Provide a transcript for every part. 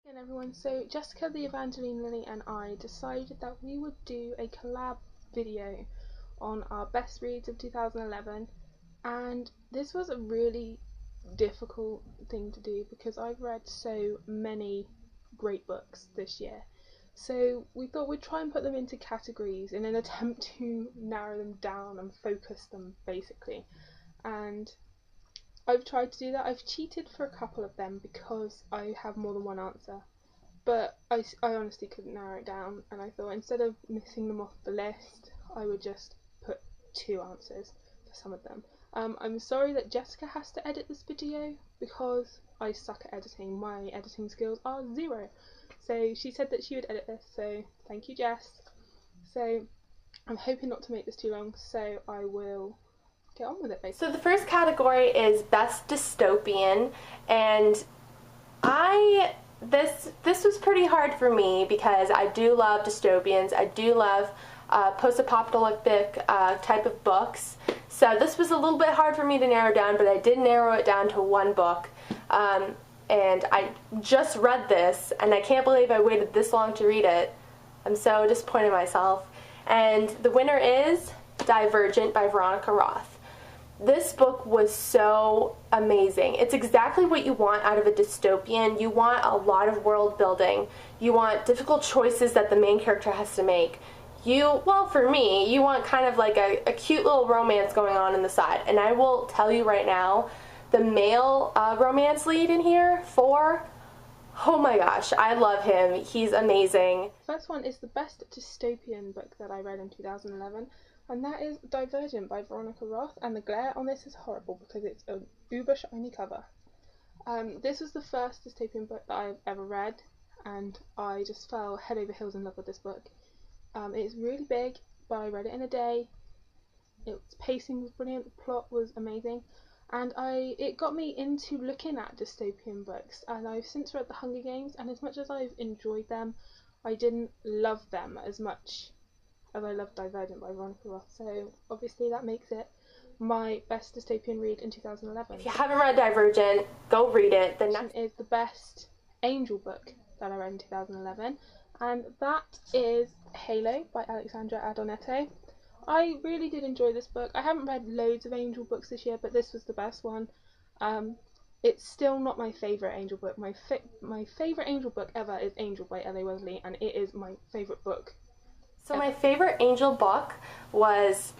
Again everyone, so Jessica, the Evangeline and I decided that we would do a collab video on our best reads of 2011, and this was a really difficult thing to do because I've read so many great books this year. So we thought we'd try and put them into categories in an attempt to narrow them down and focus them basically. And I've tried to do that. I've cheated for a couple of them because I have more than one answer, but I honestly couldn't narrow it down, and I thought instead of missing them off the list I would just put two answers for some of them. I'm sorry that Jessica has to edit this video because I suck at editing. My editing skills are zero. So she said that she would edit this, so thank you, Jess. So I'm hoping not to make this too long, so I will get on with it basically. So the first category is Best Dystopian, and this was pretty hard for me because I do love dystopians. I do love post-apocalyptic type of books. So this was a little bit hard for me to narrow down, but I did narrow it down to one book. And I just read this, and I can't believe I waited this long to read it. I'm so disappointed in myself. And the winner is Divergent by Veronica Roth. This book was so amazing. It's exactly what you want out of a dystopian. You want a lot of world building. You want difficult choices that the main character has to make. Well, for me, you want kind of like a cute little romance going on the side. And I will tell you right now, the male romance lead in here, oh my gosh, I love him. He's amazing. First one is the best dystopian book that I read in 2011. And that is Divergent by Veronica Roth, and the glare on this is horrible because it's an uber shiny cover. This was the first dystopian book that I've ever read, and I just fell head over heels in love with this book. It's really big, but I read it in a day. Its pacing was brilliant, the plot was amazing, and it got me into looking at dystopian books. And I've since read The Hunger Games, and as much as I've enjoyed them, I didn't love them as much as I love Divergent by Veronica Roth, so obviously that makes it my best dystopian read in 2011. If you haven't read Divergent, go read it. The next is the best angel book that I read in 2011, and that is Halo by Alexandra Adornetto. I really did enjoy this book. I haven't read loads of angel books this year, but this was the best one. It's still not my favourite angel book. My favourite angel book ever is Angel by L.A. Weatherly, and it is my favourite book. So my favorite angel book was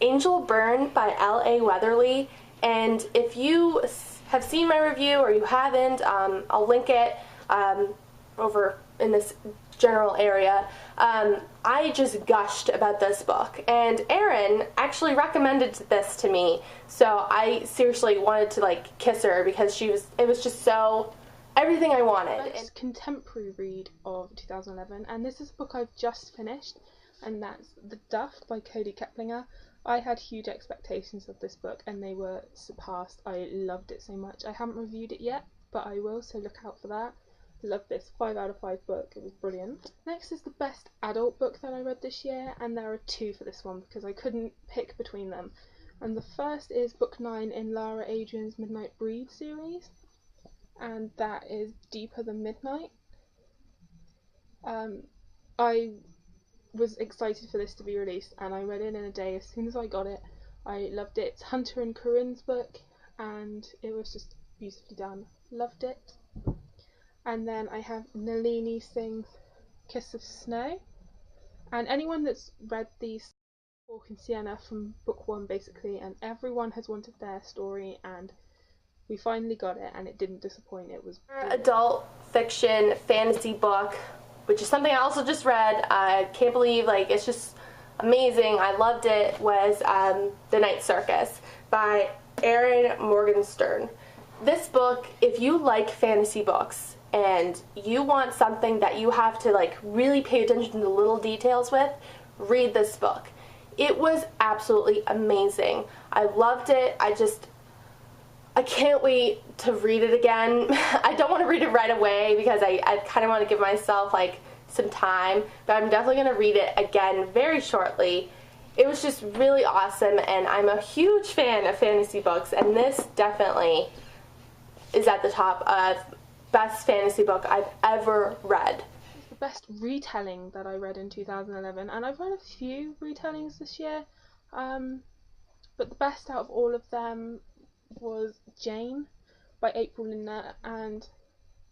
Angel Burn by L.A. Weatherly, and if you have seen my review or you haven't, I'll link it over in this general area. I just gushed about this book, and Erin actually recommended this to me, so I seriously wanted to like kiss her because it was just so everything I wanted. Best contemporary read of 2011, and this is a book I've just finished, and that's The Duff by Cody Keplinger. I had huge expectations of this book, and they were surpassed. I loved it so much. I haven't reviewed it yet, but I will, so look out for that. Loved this 5 out of 5 book. It was brilliant. Next is the best adult book that I read this year, and there are two for this one because I couldn't pick between them. And the first is book 9 in Lara Adrian's Midnight Breed series, and that is Deeper Than Midnight. I was excited for this to be released, and I read it in a day as soon as I got it. I loved it. It's Hunter and Corinne's book, and it was just beautifully done. Loved it. And then I have Nalini Singh's Kiss of Snow, and anyone that's read these Hawk and Sienna from book 1 basically, and everyone has wanted their story, and we finally got it, and it didn't disappoint. It was brilliant. Adult fiction fantasy book, which is something I also just read. I can't believe, like, it's just amazing. I loved it. Was The Night Circus by Erin Morgenstern. This book, if you like fantasy books and you want something that you have to like really pay attention to the little details with, read this book. It was absolutely amazing. I loved it. I can't wait to read it again. I don't want to read it right away because I kind of want to give myself like some time, but I'm definitely going to read it again very shortly. It was just really awesome, and I'm a huge fan of fantasy books, and this definitely is at the top of best fantasy book I've ever read. It's the best retelling that I read in 2011, and I've read a few retellings this year, but the best out of all of them was Jane by April Lindner, and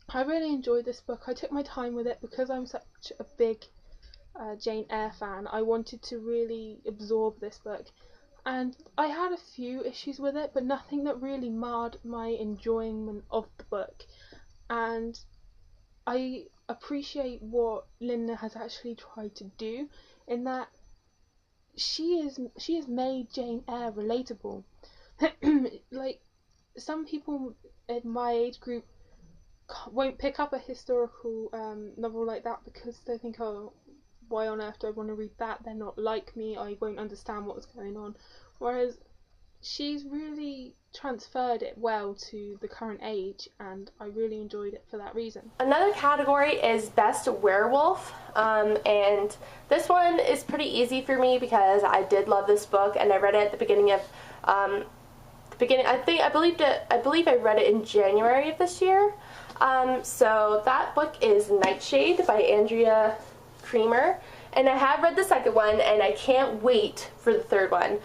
I really enjoyed this book. I took my time with it because I'm such a big Jane Eyre fan. I wanted to really absorb this book, and I had a few issues with it, but nothing that really marred my enjoyment of the book. And I appreciate what Lindner has actually tried to do in that she has made Jane Eyre relatable. Like, some people in my age group won't pick up a historical novel like that because they think, oh, why on earth do I want to read that? They're not like me, I won't understand what's going on. Whereas she's really transferred it well to the current age, and I really enjoyed it for that reason. Another category is Best Werewolf, and this one is pretty easy for me because I did love this book, and I read it at the beginning of I believe I read it in January of this year. So that book is Nightshade by Andrea Creamer, and I have read the second one, and I can't wait for the third one,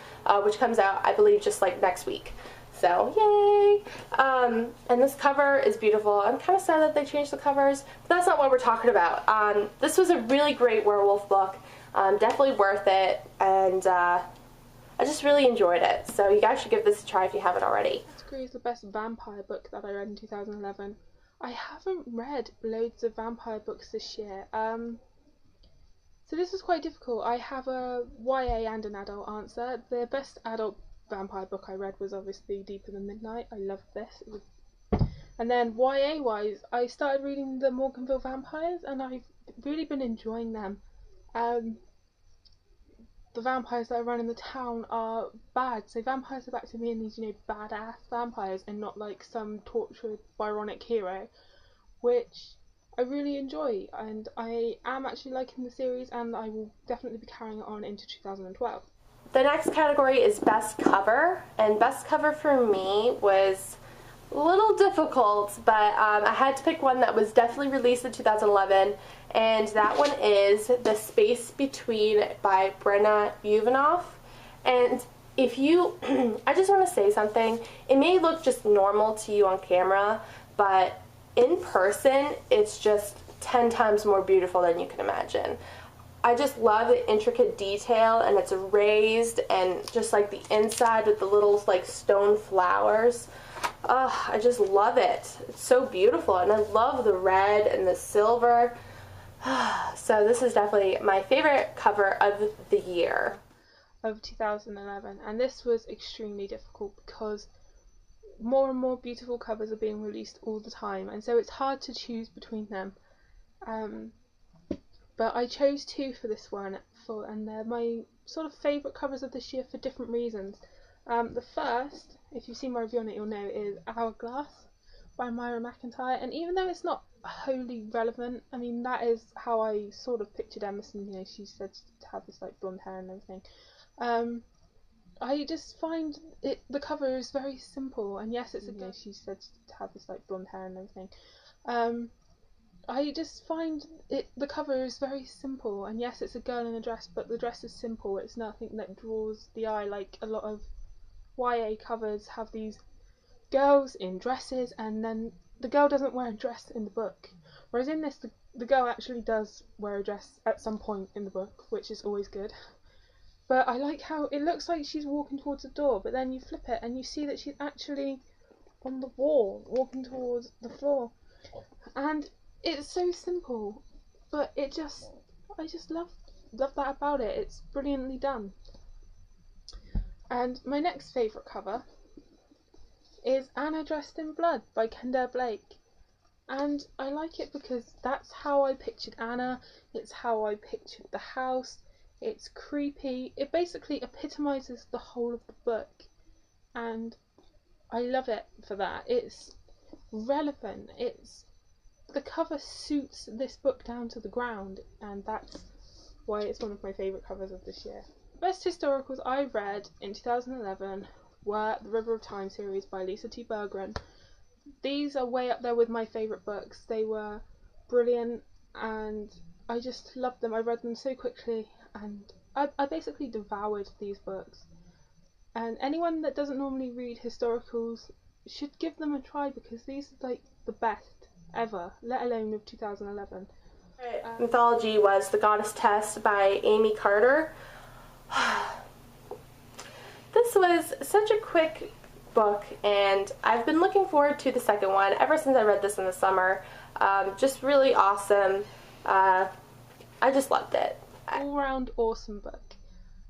which comes out, I believe, just like next week. So, yay! And this cover is beautiful. I'm kind of sad that they changed the covers, but that's not what we're talking about. This was a really great werewolf book, definitely worth it, and I just really enjoyed it. So you guys should give this a try if you haven't already. WrathsQueen is the best vampire book that I read in 2011. I haven't read loads of vampire books this year, so this was quite difficult. I have a YA and an adult answer. The best adult vampire book I read was obviously Deeper Than Midnight. I loved this. And then YA wise, I started reading the Morganville Vampires, and I've really been enjoying them. The vampires that are running the town are bad, so vampires are back to being these, badass vampires and not like some tortured Byronic hero, which I really enjoy, and I am actually liking the series, and I will definitely be carrying it on into 2012. The next category is Best Cover, and Best Cover for me was a little difficult, but I had to pick one that was definitely released in 2011, and that one is The Space Between by Brenna Uvanoff. And if you, I just want to say something, it may look just normal to you on camera, but in person, it's just 10 times more beautiful than you can imagine. I just love the intricate detail, and it's raised, and just like the inside with the little like stone flowers. I just love it. It's so beautiful, and I love the red and the silver. So this is definitely my favorite cover of the year. Of 2011, and this was extremely difficult because more and more beautiful covers are being released all the time, and so it's hard to choose between them. But I chose two for this one, and they're my sort of favourite covers of this year for different reasons. The first, if you've seen my review on it, you'll know, is Hourglass by Myra McIntyre, and even though it's not wholly relevant, I mean, that is how I sort of pictured Emerson. She said to have this like blonde hair and everything. I just find the cover is very simple, and yes, it's a she said to have this like blonde hair and everything. I just find the cover is very simple, and yes, it's a girl in a dress, but the dress is simple. It's nothing that draws the eye like a lot of YA covers have these girls in dresses, and then the girl doesn't wear a dress in the book. Whereas in this, the girl actually does wear a dress at some point in the book, which is always good. But I like how it looks like she's walking towards the door, but then you flip it and you see that she's actually on the wall, walking towards the floor. And it's so simple, but I just love that about it. It's brilliantly done. And my next favourite cover is Anna Dressed in Blood by Kendare Blake. And I like it because that's how I pictured Anna, it's how I pictured the house, it's creepy, it basically epitomises the whole of the book, and I love it for that. It's relevant, the cover suits this book down to the ground, and that's why it's one of my favourite covers of this year. Best historicals I read in 2011 were the River of Time series by Lisa T. Berggren. these are way up there with my favourite books. They were brilliant and I just loved them. I read them so quickly and I basically devoured these books. And anyone that doesn't normally read historicals should give them a try because these are like the best ever, let alone of 2011. Mythology was The Goddess Test by Amy Carter. This was such a quick book and I've been looking forward to the second one ever since I read this in the summer. Just really awesome. I just loved it. All round awesome book.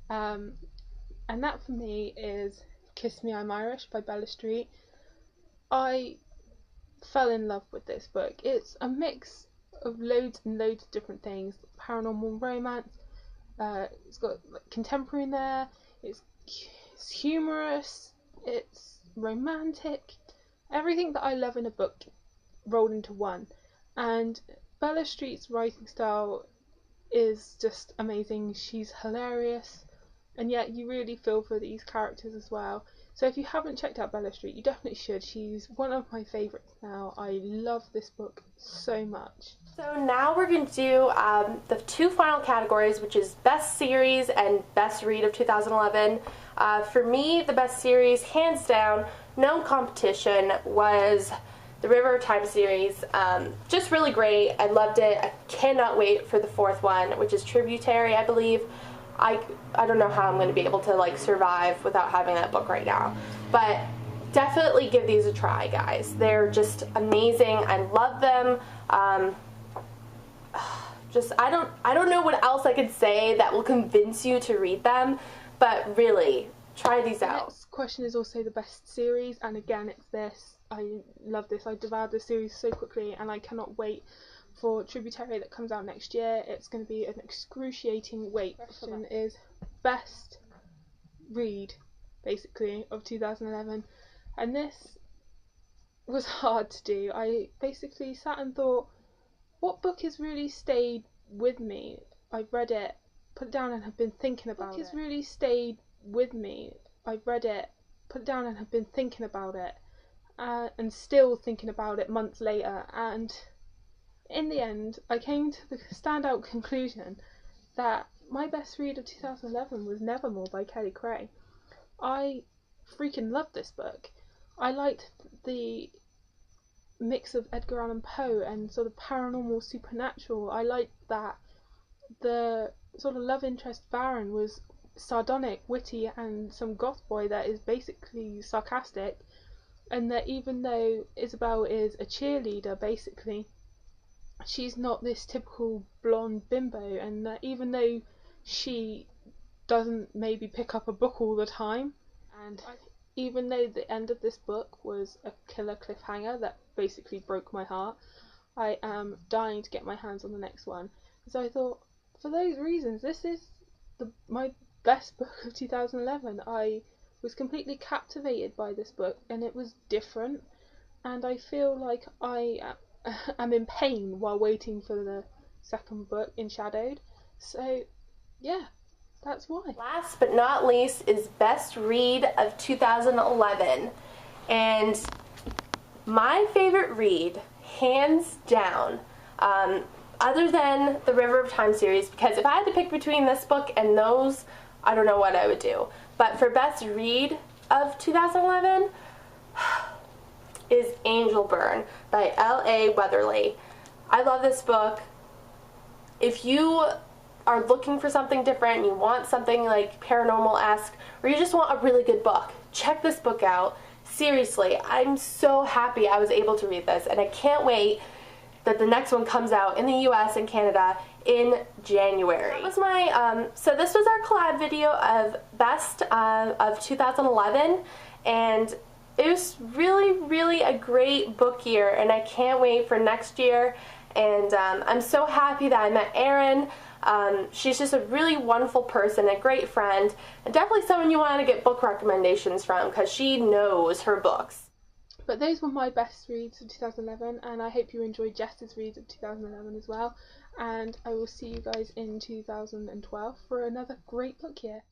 And that for me is Kiss Me I'm Irish by Bella Street. I fell in love with this book. It's a mix of loads and loads of different things. Paranormal romance, it's got like, contemporary in there, it's humorous, it's romantic, everything that I love in a book rolled into one. And Bella Street's writing style is just amazing. She's hilarious and yet you really feel for these characters as well. So if you haven't checked out Bella Street, you definitely should. She's one of my favourites now. I love this book so much. So now we're going to do the two final categories, which is Best Series and Best Read of 2011. For me, the best series, hands down, no competition, was the River of Time series. Just really great. I loved it. I cannot wait for the fourth one, which is Tributary, I believe. I don't know how I'm going to be able to like survive without having that book right now, but definitely give these a try, guys. They're just amazing. I love them. I don't know what else I could say that will convince you to read them, but really try these out. The next question is also the best series, and again it's this. I love this. I devoured this series so quickly and I cannot wait for Tributary that comes out next year. It's going to be an excruciating wait. The question is best read, basically, of 2011. And this was hard to do. I basically sat and thought, what book has really stayed with me? I've read it, put it down and have been thinking about it. What book has really stayed with me? I've read it, put it down and have been thinking about it. And still thinking about it months later. And in the end, I came to the standout conclusion that my best read of 2011 was Nevermore by Kelly Cray. I freaking loved this book. I liked the mix of Edgar Allan Poe and sort of paranormal supernatural. I liked that the sort of love interest Baron was sardonic, witty, and some goth boy that is basically sarcastic, and that even though Isabel is a cheerleader, basically, she's not this typical blonde bimbo, and that even though she doesn't maybe pick up a book all the time, and even though the end of this book was a killer cliffhanger that basically broke my heart, I am dying to get my hands on the next one. So I thought, for those reasons, this is my best book of 2011. I was completely captivated by this book, and it was different, and I feel like I am in pain while waiting for the second book, In Shadowed. So yeah, that's why. Last but not least is Best Read of 2011. And my favorite read, hands down, other than the River of Time series, because if I had to pick between this book and those, I don't know what I would do. But for Best Read of 2011 is Angel Burn by L.A. Weatherly. I love this book. If you are looking for something different, you want something like paranormal-esque, or you just want a really good book, check this book out. Seriously, I'm so happy I was able to read this, and I can't wait that the next one comes out in the US and Canada in January. That was my, so this was our collab video of Best of 2011, and it was really a great book year, and I can't wait for next year. And I'm so happy that I met Erin. She's just a really wonderful person, a great friend, and definitely someone you want to get book recommendations from because she knows her books. But those were my best reads of 2011, and I hope you enjoyed Jess's reads of 2011 as well. And I will see you guys in 2012 for another great book year.